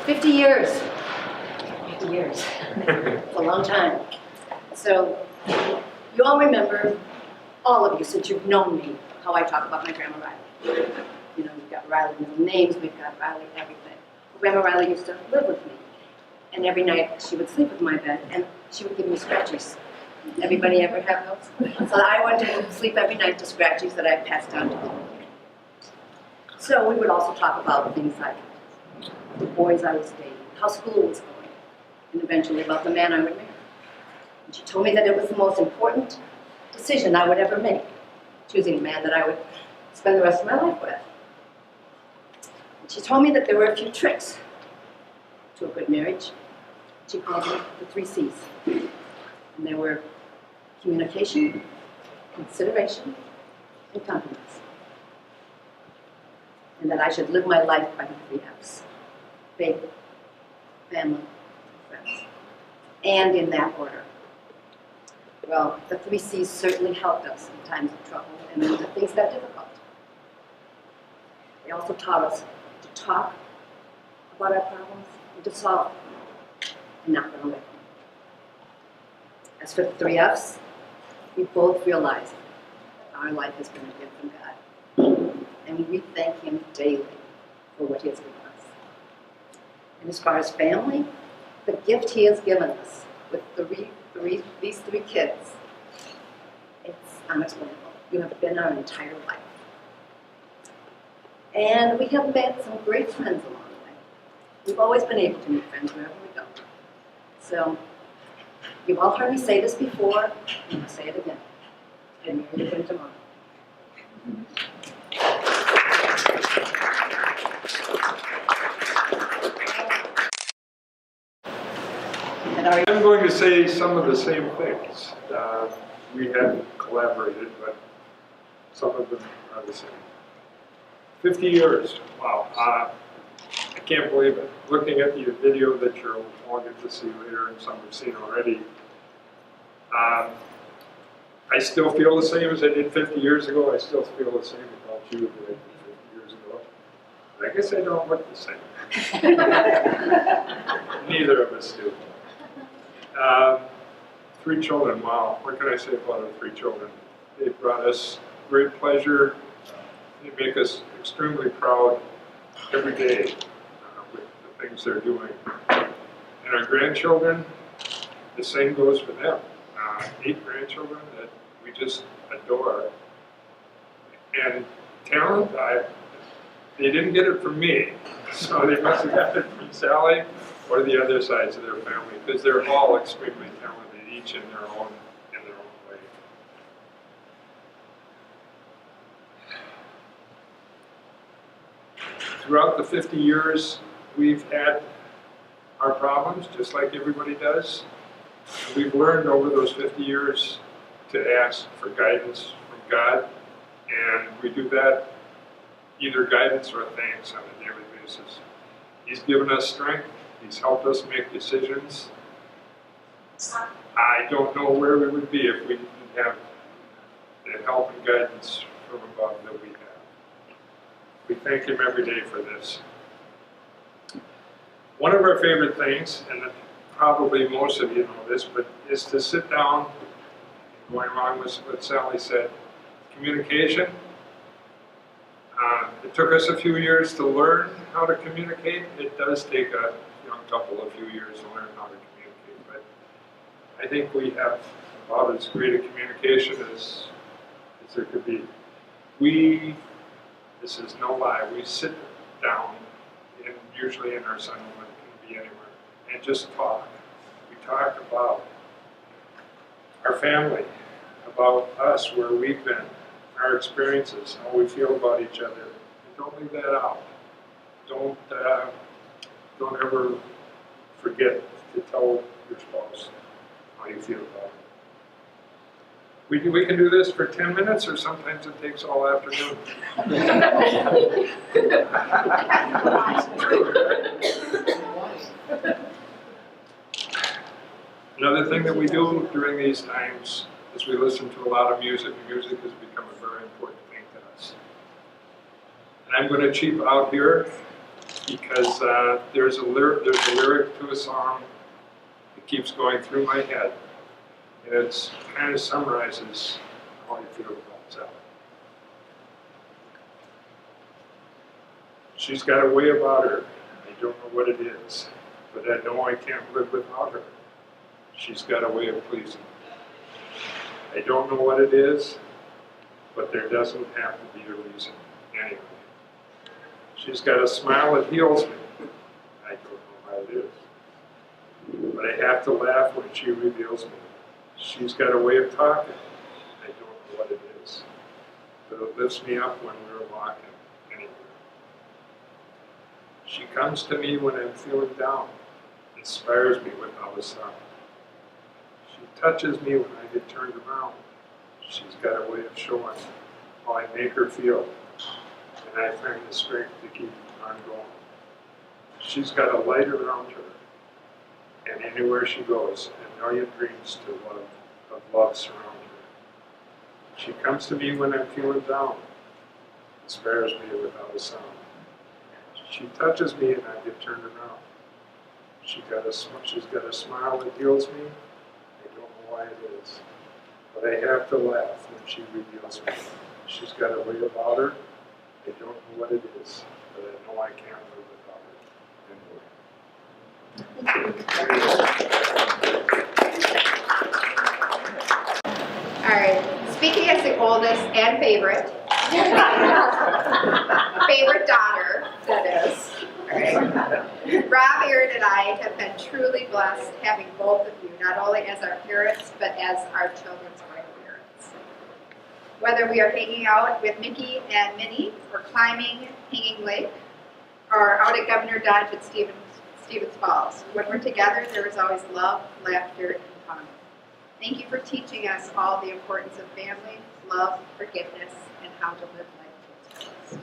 50 years. 50 years. It's a long time. So, you all remember, all of you, since you've known me, how I talk about my Grandma Riley. You know, we've got Riley middle names, we've got Riley everything. Grandma Riley used to live with me. And every night she would sleep with my bed, and she would give me scratchies. Everybody ever have those? So I went to sleep every night to scratchies that I passed down to them. So we would also talk about things like the boys I was dating, how school was going, and eventually about the man I would marry. And she told me that it was the most important decision I would ever make, choosing a man that I would spend the rest of my life with. And she told me that there were a few tricks to a good marriage. She called them the 3 C's. And they were communication, consideration, and compromise. And that I should live my life by the 3 F's. Faith, family, friends. And in that order. Well, the 3 C's certainly helped us in times of trouble and when things got difficult. They also taught us to talk about our problems and to solve them and not run away from them. As for the 3 F's, we both realize that our life has been a gift from God. And we thank Him daily for what He has given us. And as far as family, the gift He has given us with these 3 kids, it's unexplainable. You have been our entire life. And we have met some great friends along the way. We've always been able to meet friends wherever we go. So, you've all heard me say this before, and I'll say it again. And marry again tomorrow. I'm going to say some of the same things. We hadn't collaborated, but some of them are the same. 50 years, wow. I can't believe it. Looking at the video that you'll all get to see later, and some have seen already, I still feel the same as I did 50 years ago. I still feel the same about you that I did 50 years ago. But I guess I don't look the same. Neither of us do. 3 children, wow. What can I say about our 3 children? They've brought us great pleasure. They make us extremely proud every day with the things they're doing. And our grandchildren, the same goes for them. 8 grandchildren that we just adore. And talent, they didn't get it from me. So they must have got it from Sally or the other sides of their family, because they're all extremely talented, each in their own way. Throughout the 50 years, we've had our problems, just like everybody does. We've learned over those 50 years to ask for guidance from God, and we do that either guidance or thanks on a daily basis. He's given us strength. He's helped us make decisions. I don't know where we would be if we didn't have the help and guidance from above that we have. We thank Him every day for this. One of our favorite things, and probably most of you know this, but is to sit down, going along with what Sally said, communication. It took us a few years to learn how to communicate. It does take a few years to learn how to communicate, but I think we have about as great a communication as there could be. This is no lie, we sit down, usually in our Sunday home, it can be anywhere, and just talk. We talk about our family, about us, where we've been, our experiences, how we feel about each other. And don't leave that out. Don't ever forget to tell your spouse how you feel about it. We can do this for 10 minutes, or sometimes it takes all afternoon. Another thing that we do during these times is we listen to a lot of music. Music has become a very important thing to us. And I'm going to cheap out here because there's a lyric to a song that keeps going through my head, and it kind of summarizes how I feel about Sally. She's got a way about her. I don't know what it is, but I know I can't live without her. She's got a way of pleasing me. I don't know what it is, but there doesn't have to be a reason anyway. She's got a smile that heals me. I don't know how it is, but I have to laugh when she reveals me. She's got a way of talking. I don't know what it is, but it lifts me up when we're walking anywhere. She comes to me when I'm feeling down, inspires me without a sound. She touches me when I get turned around. She's got a way of showing how I make her feel, and I find the strength to keep on going. She's got a light around her, and anywhere she goes, a million dreams of love surround her. She comes to me when I'm feeling down, inspires me without a sound. She touches me and I get turned around. She's got a smile that heals me. I don't know why it is, but I have to laugh when she reveals me. She's got a way about her. I don't know what it is, but I know I can't live without her. All right, speaking as the oldest and favorite daughter, that is. All right. Rob, Aaron, and I have been truly blessed having both of you, not only as our parents, but as our children's grandparents. Whether we are hanging out with Mickey and Minnie, or climbing Hanging Lake, or out at Governor Dodge at Stevens Falls, when we're together, there is always love, laughter, and fun. Thank you for teaching us all the importance of family, love, forgiveness, and how to live life to its fullest.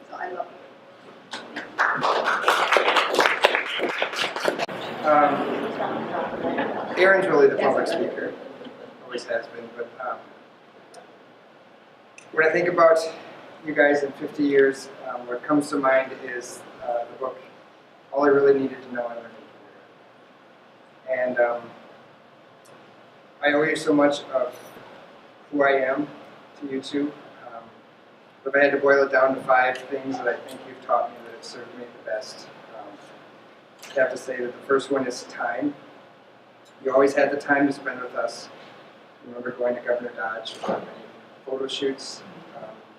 So I love you. Aaron's really the public speaker, always has been, but when I think about you guys in 50 years, what comes to mind is the book, All I Really Needed to Know I Learned in Kindergarten. And I owe you so much of who I am to you two. If I had to boil it down to 5 things that I think you've taught me that have served me the best, I'd have to say that the first one is time. You always had the time to spend with us. I remember going to Governor Dodge for many photo shoots,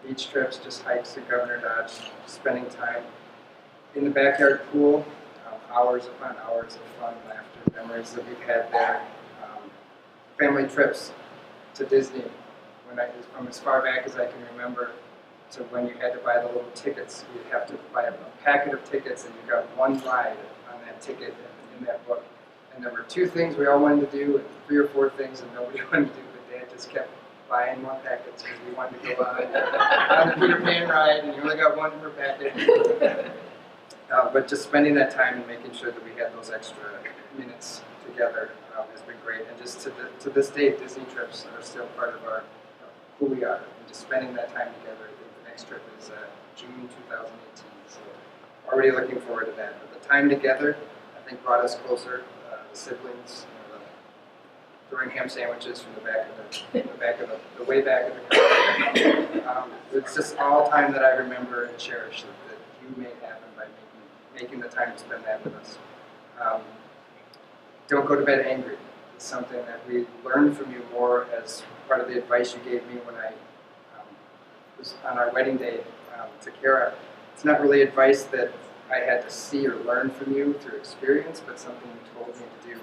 beach trips, just hikes to Governor Dodge, spending time in the backyard pool, hours upon hours of fun, laughter, memories that we've had there. Family trips to Disney, from as far back as I can remember, to when you had to buy the little tickets. You'd have to buy a packet of tickets and you got one ride on that ticket in that book. And there were 2 things we all wanted to do and 3 or 4 things that nobody wanted to do, but Dad just kept buying more packets because we wanted to go on the Peter Pan ride, and you only got 1 per packet. But just spending that time and making sure that we had those extra minutes together has been great. And just to this day, Disney trips are still part of who we are. And just spending that time together. I think the next trip is June 2018. So already looking forward to that. But the time together, I think, brought us closer. The siblings, throwing ham sandwiches from the way back of the car. It's just all time that I remember and cherish that you made happen by making the time to spend that with us. Don't go to bed angry. It's something that we learned from you more as part of the advice you gave me when I was on our wedding day to Kara. It's not really advice that I had to see or learn from you through experience, but something you told me to do.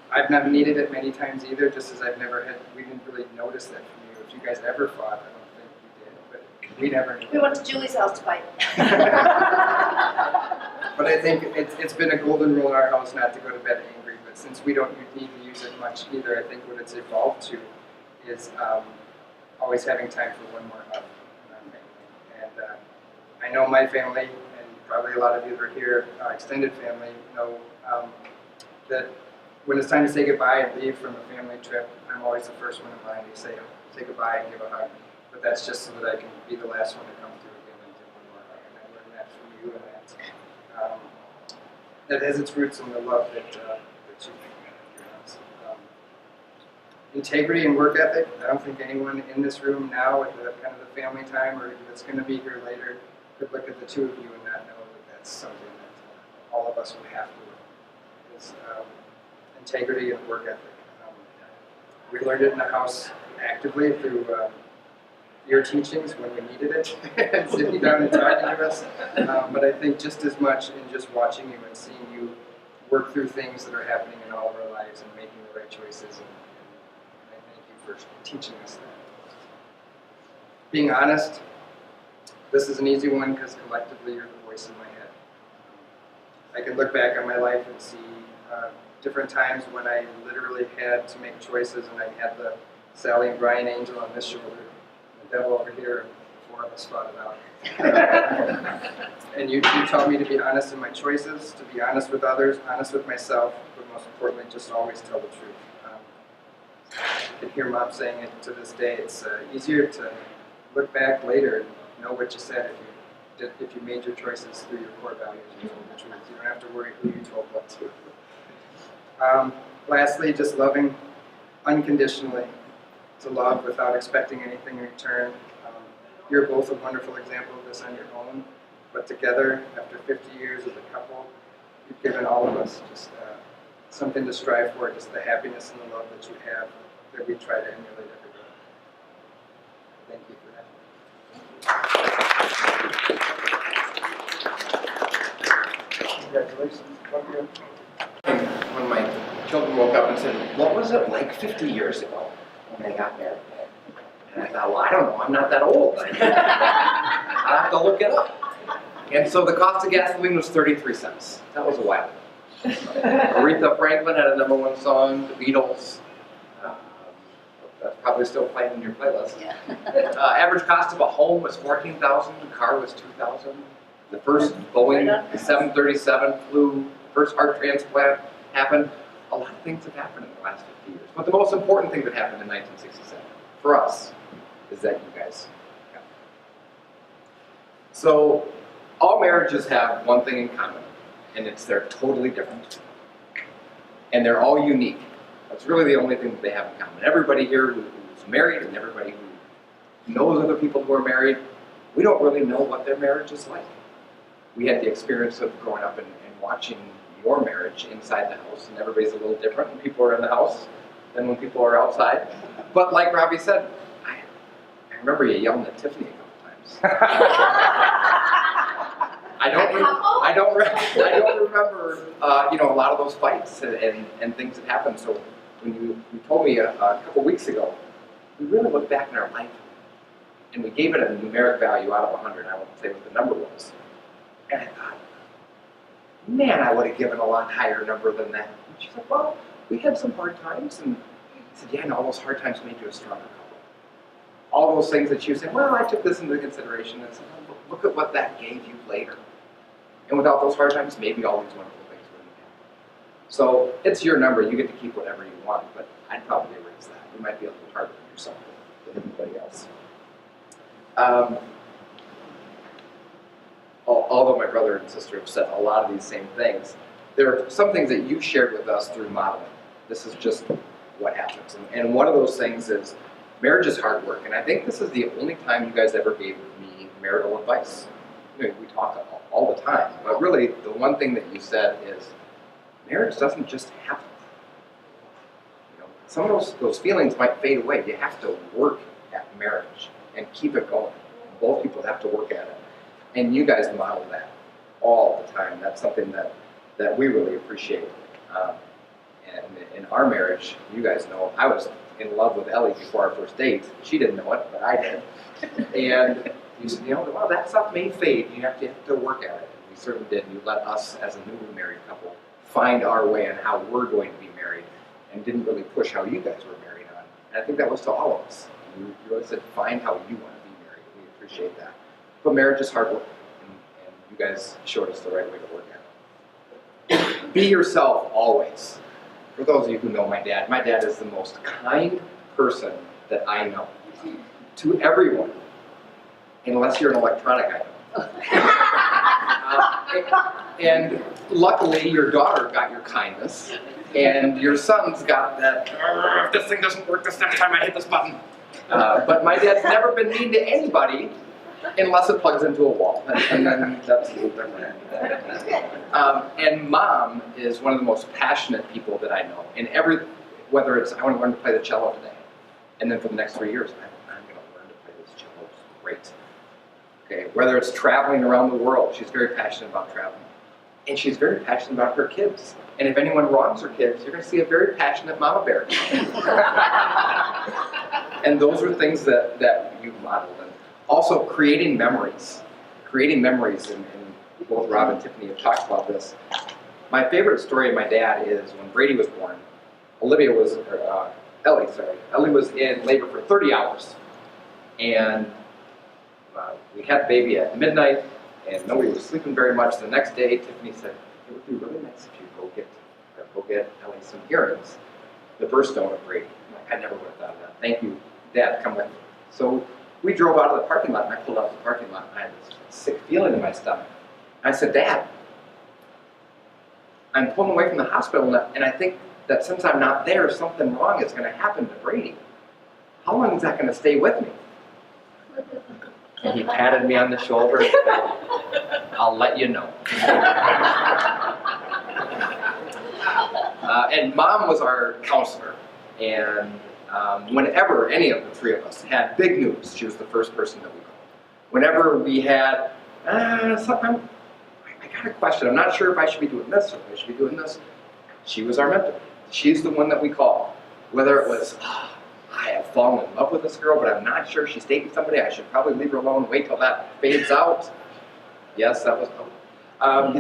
I've not needed it many times either, just as we didn't really notice that from you. If you guys ever fought, I don't think we did, but we never needed We went to Julie's house to fight. But I think it's been a golden rule in our house not to go to bed angry, but since we don't need to use it much either, I think what it's evolved to is always having time for one more hug in our family. And I know my family, and probably a lot of you that are here, extended family, know that when it's time to say goodbye and leave from a family trip, I'm always the first one in line to say goodbye and give a hug. But that's just so that I can be the last one to come through again and give one more hug. And I learned that from you, and I that has its roots in the love that you have. Integrity and work ethic. I don't think anyone in this room now at the kind of the family time or that's going to be here later could look at the two of you and not know that that's something that all of us would have to learn. Is integrity and work ethic. We learned it in the house actively through your teachings when we needed it, and sitting down and talking to us. But I think just as much in just watching you and seeing you work through things that are happening in all of our lives and making the right choices. And I thank you for teaching us that. Being honest, this is an easy one because collectively you're the voice in my head. I can look back on my life and see different times when I literally had to make choices and I had the Sally and Brian angel on this shoulder, the devil over here, and the four of us fought it out. And you taught me to be honest in my choices, to be honest with others, honest with myself, but most importantly, just always tell the truth. I can hear Mom saying it to this day. It's easier to look back later and know what you said if you made your choices through your core values and told the truth. You don't have to worry who you told what to. Lastly, just loving unconditionally, to love without expecting anything in return. You're both a wonderful example of this on your own, but together, after 50 years as a couple, you've given all of us just something to strive for, just the happiness and the love that you have that we try to emulate every day. Thank you for that. Congratulations. Love you. When my children woke up and said, "What was it like 50 years ago when they got married?" And I thought, well, I don't know, I'm not that old. I have to look it up. And so the cost of gasoline was 33 cents. That was a while ago. Aretha Franklin had a #1 song, The Beatles. That's probably still playing in your playlist. Yeah. Average cost of a home was $14,000, a car was $2,000. The first Boeing 737 flew, first heart transplant happened. A lot of things have happened in the last 50 years. But the most important thing that happened in 1967, for us, is that you guys got married. So, all marriages have one thing in common, and it's they're totally different. And they're all unique. That's really the only thing that they have in common. Everybody here who's married and everybody who knows other people who are married, we don't really know what their marriage is like. We had the experience of growing up and watching your marriage inside the house, and everybody's a little different when people are in the house than when people are outside. But like Robbie said, I remember you yelling at Tiffany a couple times. I don't remember a lot of those fights and things that happened. So when you told me a couple weeks ago, we really looked back in our life and we gave it a numeric value out of 100. I won't say what the number was. And I thought, man, I would have given a lot higher number than that. And she said, well, we had some hard times. And I said, yeah, and all those hard times made you a stronger couple. All those things that you said, well, I took this into consideration. And said, well, look at what that gave you later. And without those hard times, maybe all these wonderful things wouldn't happen. So it's your number. You get to keep whatever you want. But I'd probably raise that. You might be a little harder on yourself than anybody else. Although my brother and sister have said a lot of these same things, there are some things that you shared with us through modeling. This is just what happens. And one of those things is marriage is hard work. And I think this is the only time you guys ever gave me marital advice. We talk all the time, but really the one thing that you said is marriage doesn't just happen. Some of those feelings might fade away. You have to work at marriage and keep it going. Both people have to work at it. And you guys model that all the time. That's something that we really appreciate. And in our marriage, you guys know, I was in love with Ellie before our first date. She didn't know it, but I did. And you said, well, that stuff may fade. You have to work at it. And we certainly did. You let us, as a newly married couple, find our way on how we're going to be married, and didn't really push how you guys were married on. And I think that was to all of us. You really said, find how you want to be married. We appreciate that. But marriage is hard work, and you guys showed us the right way to work at it. Be yourself always. For those of you who know my dad is the most kind person that I know. To everyone. Unless you're an electronic item. And luckily, your daughter got your kindness, and your son's got that, if this thing doesn't work this next time I hit this button. But my dad's never been mean to anybody unless it plugs into a wall, and then that's a little different. And Mom is one of the most passionate people that I know. In whether it's, I want to learn to play the cello today, and then for the next 3 years, I'm going to learn to play this cello. It's great. Okay, whether it's traveling around the world, she's very passionate about traveling. And she's very passionate about her kids. And if anyone wrongs her kids, you're going to see a very passionate mama bear. And those are things that you modeled. And also creating memories. Creating memories, and both Rob and Tiffany have talked about this. My favorite story of my dad is when Brady was born. Ellie was in labor for 30 hours. And we had the baby at midnight, and nobody was sleeping very much. The next day, Tiffany said, it would be really nice if you go get Ellie some earrings. The birthstone of Brady. I never would have thought of that. Thank you, Dad, come with me. So we drove out of the parking lot, and I pulled out of the parking lot, and I had this sick feeling in my stomach. And I said, Dad, I'm pulling away from the hospital, and I think that since I'm not there, something wrong is going to happen to Brady. How long is that going to stay with me? And he patted me on the shoulder and said, I'll let you know. And Mom was our counselor. And whenever any of the three of us had big news, she was the first person that we called. Whenever we had, something, I got a question, I'm not sure if I should be doing this or if I should be doing this, she was our mentor. She's the one that we called. Whether it was, I have fallen in love with this girl, but I'm not sure she's dating somebody. I should probably leave her alone, wait till that fades out. Yes, that was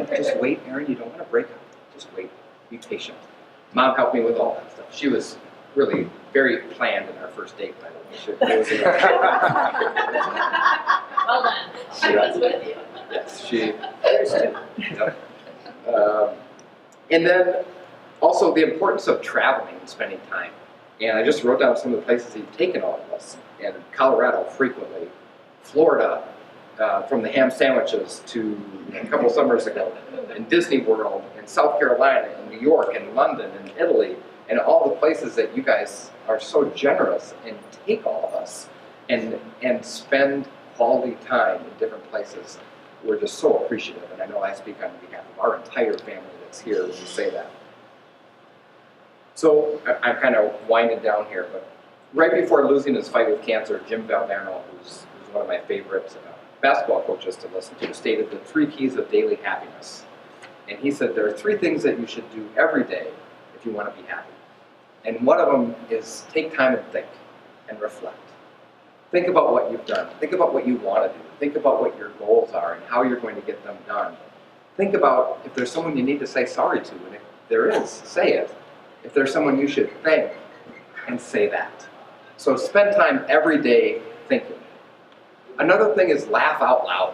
just wait, Aaron, you don't want to break up. Just wait, be patient. Mom helped me with all that stuff. She was really very planned in our first date, by the way. Well done. She was with you. Yes, she. Yep. And then also the importance of traveling and spending time. And I just wrote down some of the places that you've taken all of us. And Colorado frequently, Florida, from the ham sandwiches to a couple summers ago, in Disney World, in South Carolina, in New York, in London, in Italy, and all the places that you guys are so generous and take all of us and spend quality time in different places. We're just so appreciative, and I know I speak on behalf of our entire family that's here when we say that. So I'm kind of winding down here, but right before losing his fight with cancer, Jim Valderno, who's one of my favorite basketball coaches to listen to, stated the 3 keys of daily happiness. And he said there are 3 things that you should do every day if you want to be happy. And one of them is take time and think and reflect. Think about what you've done. Think about what you want to do. Think about what your goals are and how you're going to get them done. Think about if there's someone you need to say sorry to, and if there is, say it. If there's someone you should thank, and say that. So spend time every day thinking. Another thing is laugh out loud.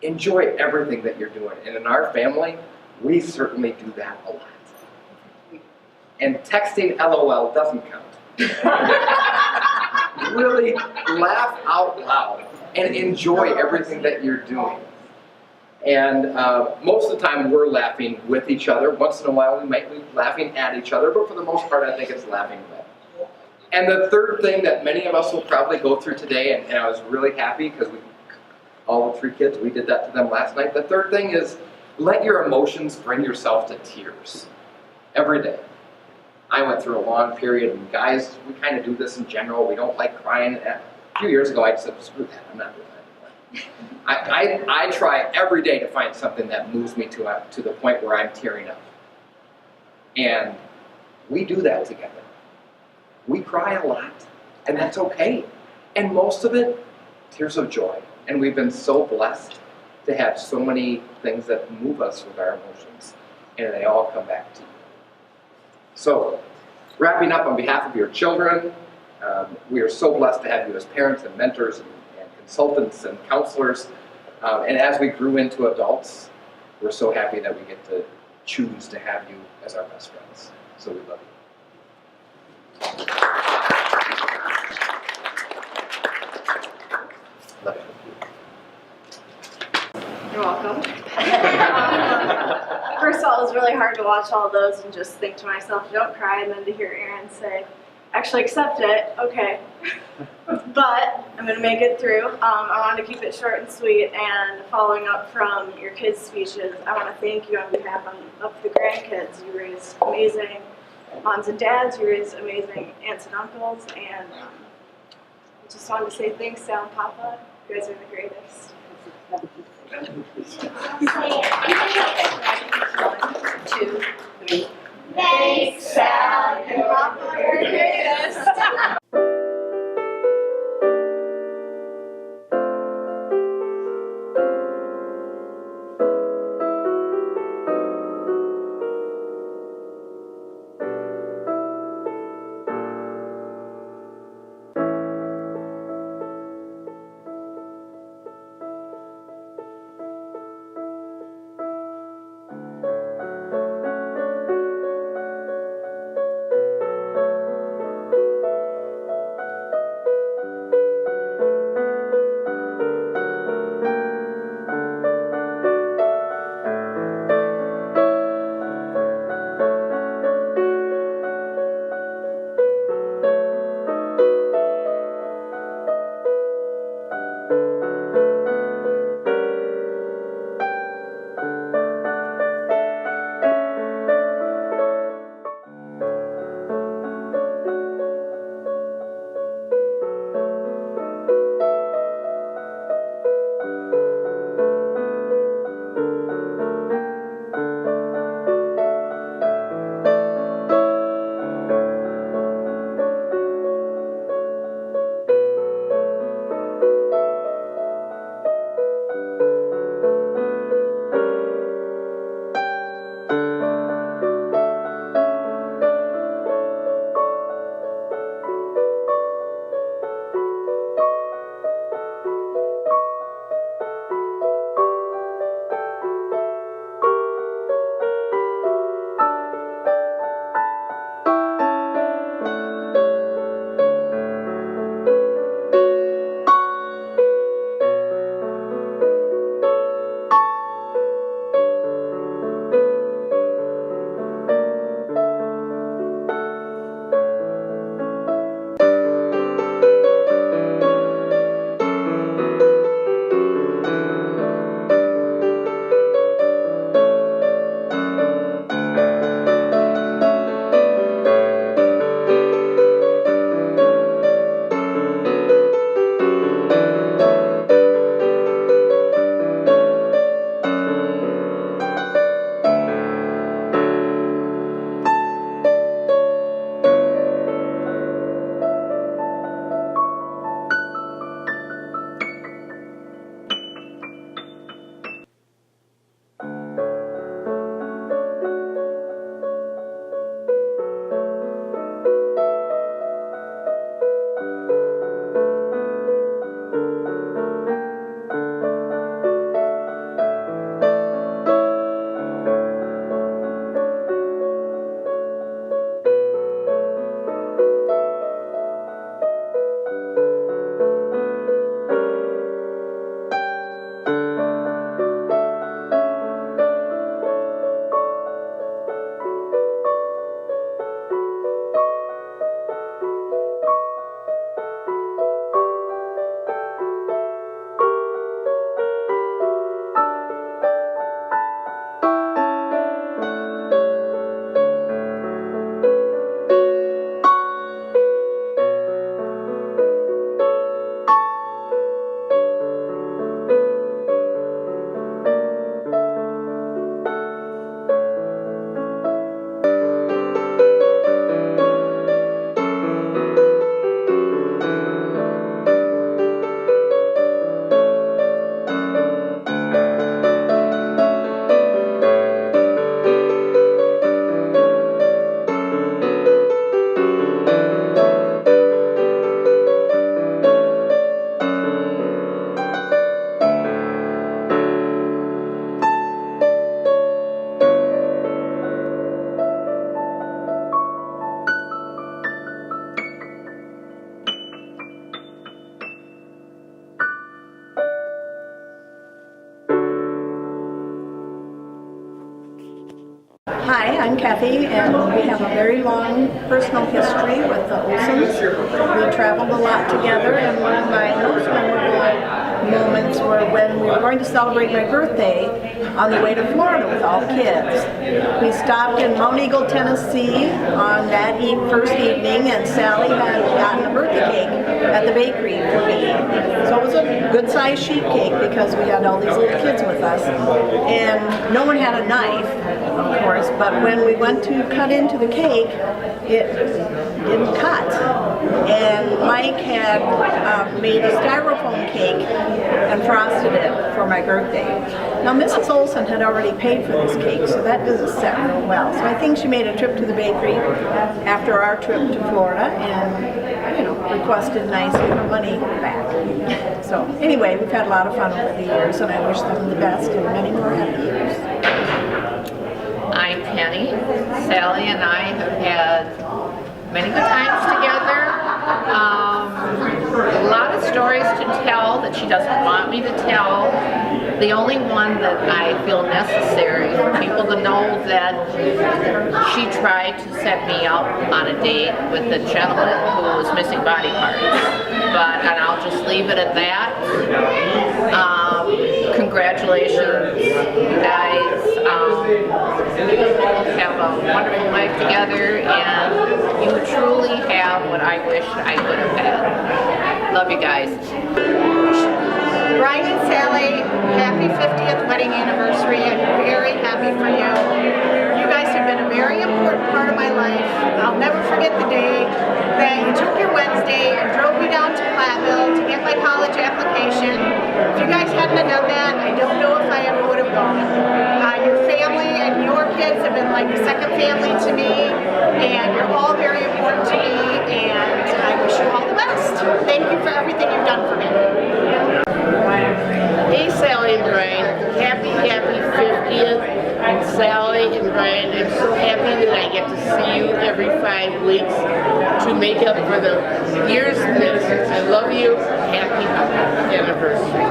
Enjoy everything that you're doing. And in our family, we certainly do that a lot. And texting LOL doesn't count. Really laugh out loud and enjoy everything that you're doing. And most of the time we're laughing with each other. Once in a while we might be laughing at each other, but for the most part I think it's laughing with. And the third thing that many of us will probably go through today, and I was really happy because all the 3 kids, we did that to them last night. The third thing is let your emotions bring yourself to tears every day. I went through a long period, and guys, we kind of do this in general. We don't like crying. A few years ago I said, screw that, I'm not doing that anymore. I try every day to find something that moves me to the point where I'm tearing up. And we do that together. We cry a lot, and that's okay. And most of it, tears of joy. And we've been so blessed to have so many things that move us with our emotions, and they all come back to you. So, wrapping up on behalf of your children, we are so blessed to have you as parents and mentors and consultants and counselors. And as we grew into adults, we're so happy that we get to choose to have you as our best friends. So we love you. Love you. You're welcome. First of all, it was really hard to watch all those and just think to myself, don't cry, and then to hear Aaron say, actually accept it, okay. But I'm going to make it through. I want to keep it short and sweet, and following up from your kids' speeches, I want to thank you on behalf of the grandkids. You raised amazing moms and dads, you raised amazing aunts and uncles, and I just wanted to say thanks, Sal and Papa. You guys are the greatest. 1, 2, 3. Thanks, Sal and Papa, you're the greatest. Hi, I'm Kathy, and we have a very long personal history with the Olsons. We traveled a lot together, and one of my most memorable moments were when we were going to celebrate my birthday on the way to Florida with all kids. We stopped in Mount Eagle, Tennessee on that first evening, and Sally had gotten a birthday cake at the bakery for me. So it was a good-sized sheet cake because we had all these little kids with us, and no one had a knife, of course. But when we went to cut into the cake, it didn't cut. And Mike had made a styrofoam cake and frosted it for my birthday. Now Mrs. Olson had already paid for this cake, so that doesn't set real well. So I think she made a trip to the bakery after our trip to Florida and, requested nicely her money back. So anyway, we've had a lot of fun over the years, and I wish them the best and many more happy years. I'm Penny. Sally and I have had many good times together. A lot of stories to tell that she doesn't want me to tell. The only one that I feel necessary for people to know that she tried to set me up on a date with a gentleman who was missing body parts. And I'll just leave it at that. Congratulations, you guys. Have a wonderful life together, and you truly have what I wish I would have had. Love you guys. Brian and Sally, happy 50th wedding anniversary. I'm very happy for you. You guys have been a very important part of my life. I'll never forget the day that you took your Wednesday and drove me down to Platteville to get my college application. If you guys hadn't have done that, I don't know if I ever would have gone. Your family and your kids have been like a second family to me, and you're all very important to me, and I wish you all the best. Thank you for everything you've done for me. Hey Sally and Brian, happy 50th, and Sally and Brian, I'm so happy that I get to see you every 5 weeks to make up for the years missed. I love you, happy anniversary.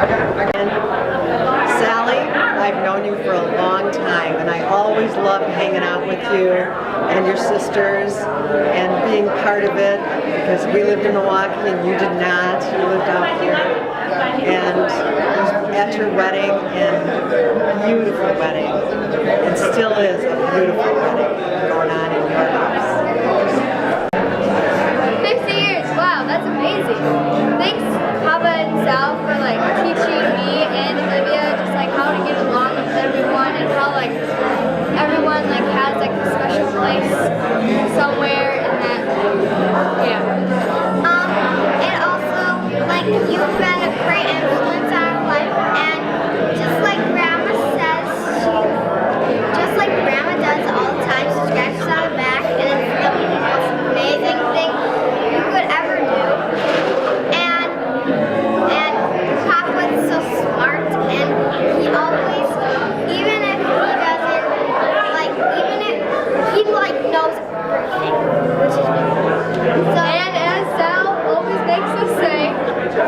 Sally, I've known you for a long time, and I always loved hanging out with you and your sisters and being part of it, because we lived in Milwaukee and you did not. You lived out here. And at your wedding, and beautiful wedding. It still is a beautiful wedding going on in your house. 50 years, wow, that's amazing. Thanks, Papa and Sal, for teaching me and Olivia just how to get along with everyone, and how everyone has a special place somewhere, and that, yeah. And also, you've been a great influence on our life, and just like Grandma says, just like Grandma does all the time, she scratches on the back, and it's the most amazing thing you could ever do. And Papa's so smart, and he always, even if he doesn't, he knows everything, which is really so. And as Sal always makes us say,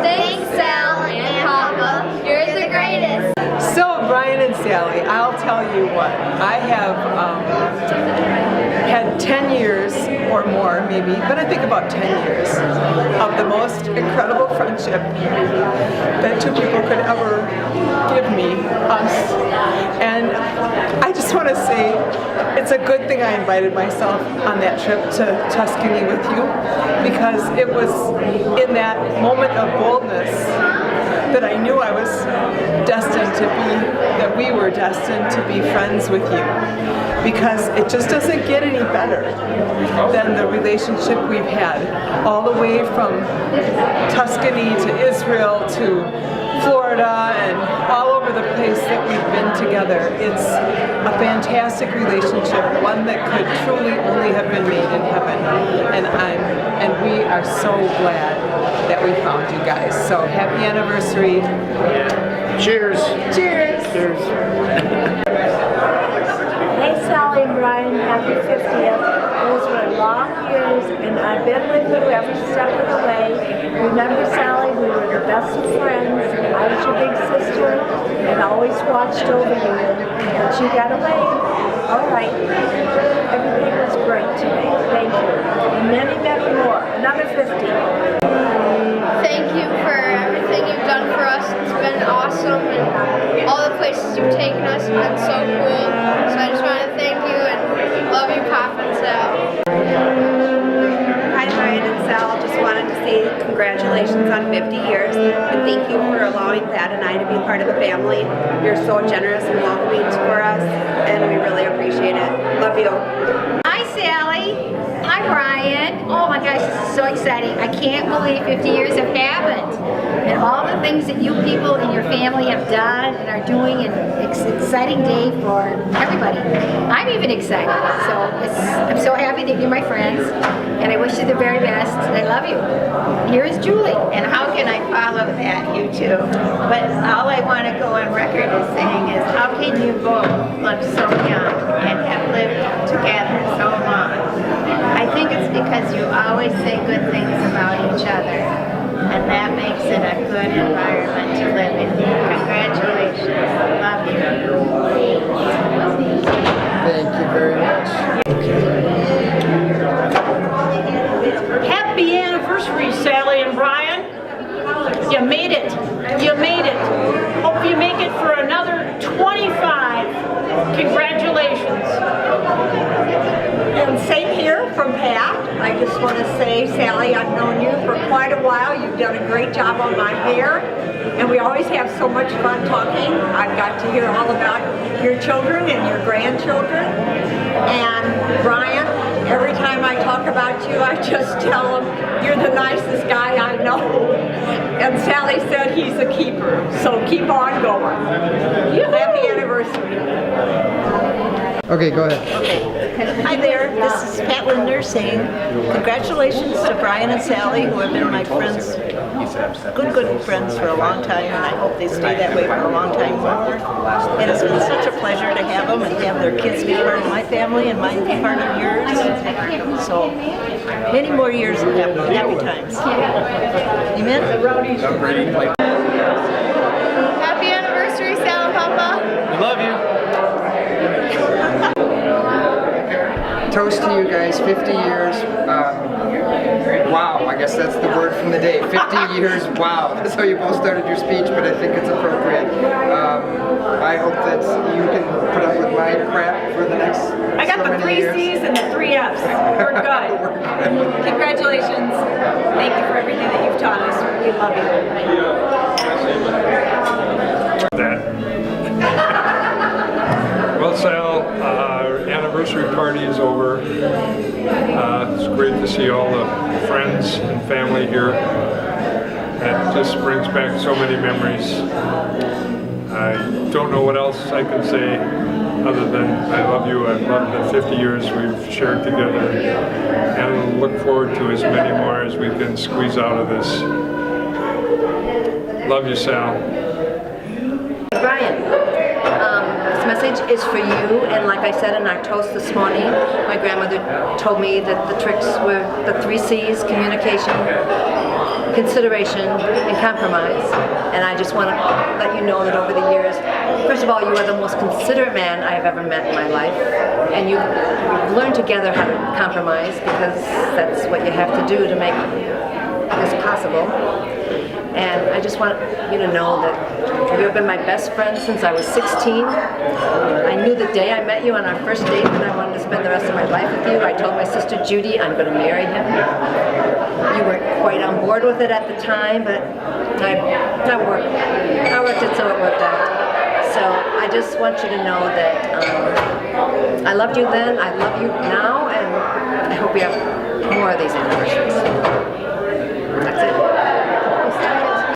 thanks Sal and Papa, you're the greatest. So, Brian and Sally, I'll tell you what, I have had 10 years or more maybe, but I think about 10 years of the most incredible friendship that two people could ever give me, us. And I just want to say it's a good thing I invited myself on that trip to Tuscany with you, because it was in that moment of boldness that I knew I was destined to be, that we were destined to be friends with you, because it just doesn't get any better than the relationship we've had, all the way from Tuscany to Israel to Florida and all over the place that we've been together. It's a fantastic relationship, one that could truly only have been made in heaven, and we are so glad that we found you guys. So happy anniversary. Cheers. Cheers. Cheers. Hey Sally and Brian, happy 50th. Those were long years, and I've been with you every step of the way. Remember, Sally, we were the best of friends. I was your big sister and always watched over you, but you got away. All right. Everything was great today. Thank you. And many, many more. Another 50. Thank you for everything you've done for us. It's been awesome, and all the places you've taken us have been so cool. So I just want to thank you and love you, Papa and Sal. Hi, Brian and Sal. Just wanted to say congratulations on 50 years and thank you for allowing Thad and I to be part of the family. You're so generous and welcoming for us, and we really appreciate it. Love you. Hi, Sally. Hi, Brian. Oh my gosh, this is so exciting. I can't believe 50 years have happened. And all the things that you people and your family have done and are doing, and it's an exciting day for everybody. I'm even excited. So I'm so happy that you're my friends, and I wish you the very best, and I love you. Here is Julie. And how can I follow that, you two? But all I want to go on record as saying is, how can you both look so young and have lived together so long? I think it's because you always say good things about each other, and that makes it a good environment to live in. Congratulations. Love you. Thank you very much. Happy anniversary, Sally and Brian. You made it. You made it. Hope you make it for another 25. Congratulations. And same here from Pat. I just want to say, Sally, I've known you for quite a while. You've done a great job on my hair. And we always have so much fun talking. I've got to hear all about your children and your grandchildren. And Brian, every time I talk about you, I just tell them, you're the nicest guy I know. And Sally said he's a keeper. So keep on going. Happy anniversary. Okay, go ahead. Okay. Hi there, this is Pat Linder saying congratulations to Brian and Sally, who have been my friends, good friends for a long time, and I hope they stay that way for a long time more. It has been such a pleasure to have them and have their kids be part of my family and mine be part of yours. So many more years of happy times. Amen? Happy anniversary, Sal and Papa. We love you. Toast to you guys, 50 years. Wow, I guess that's the word from the day. 50 years, wow. That's how you both started your speech, but I think it's appropriate. I hope that you can put up with my crap for the next I got the 3 C's and the 3 F's. We're good. Congratulations. Thank you for everything that you've taught us. We love Well, Sal, our anniversary party is over. It's great to see all the friends and family here. It just brings back so many memories. I don't know what else I can say other than I love you. I've loved the 50 years we've shared together, and look forward to as many more as we can squeeze out of this. Love you, Sal. Brian, this message is for you, and like I said in our toast this morning, my grandmother told me that the tricks were the 3 C's: communication, consideration, and compromise. And I just want to let you know that over the years, first of all, you are the most considerate man I have ever met in my life, and you've learned together how to compromise, because that's what you have to do to make this possible. And I just want you to know that you have been my best friend since I was 16. I knew the day I met you on our first date that I wanted to spend the rest of my life with you. I told my sister Judy I'm going to marry him. You weren't quite on board with it at the time, but I worked it so it worked out. So I just want you to know that I loved you then, I love you now, and I hope we have more of these anniversaries.